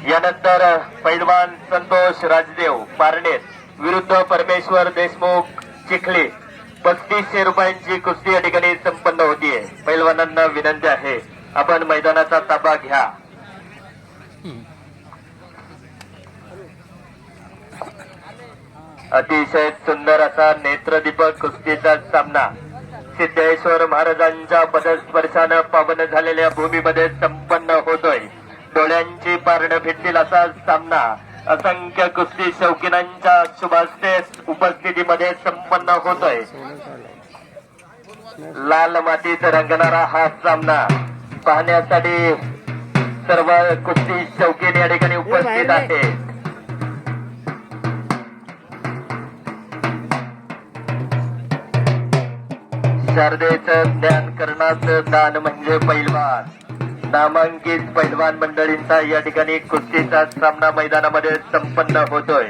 यानंतर पैलवान संतोष राजदेव पारनेर विरुद्ध परमेश्वर देशमुख चिखली 3500 रुपयांची कुस्ती या ठिकाणी संपन्न होतीये। पैलवानांना विनंती आहे आपण मैदानाचा ताबा घ्या। अतिशय सुंदर असा नेत्रदीपक कुस्तीचा सामना सिद्धेश्वर महाराजांच्या पदस्पर्शानं पावन झालेल्या भूमीमध्ये संपन्न होतोय। डोळ्यांची पारणं फिरतील असा सामना असंख्य कुस्ती शौकीनांच्या शुभास्ते उपस्थितीमध्ये संपन्न होतोय। लाल मातीत रंगणारा हा सामना पाहण्यासाठी सर्व कुस्ती शौकीन या ठिकाणी उपस्थित आहे। शारदेचं ज्ञान करण्याचं दान म्हणजे पैलवान। नामांकित पैलवान मंडळींचा या ठिकाणी कुस्तीचा सामना मैदानामध्ये संपन्न होतोय।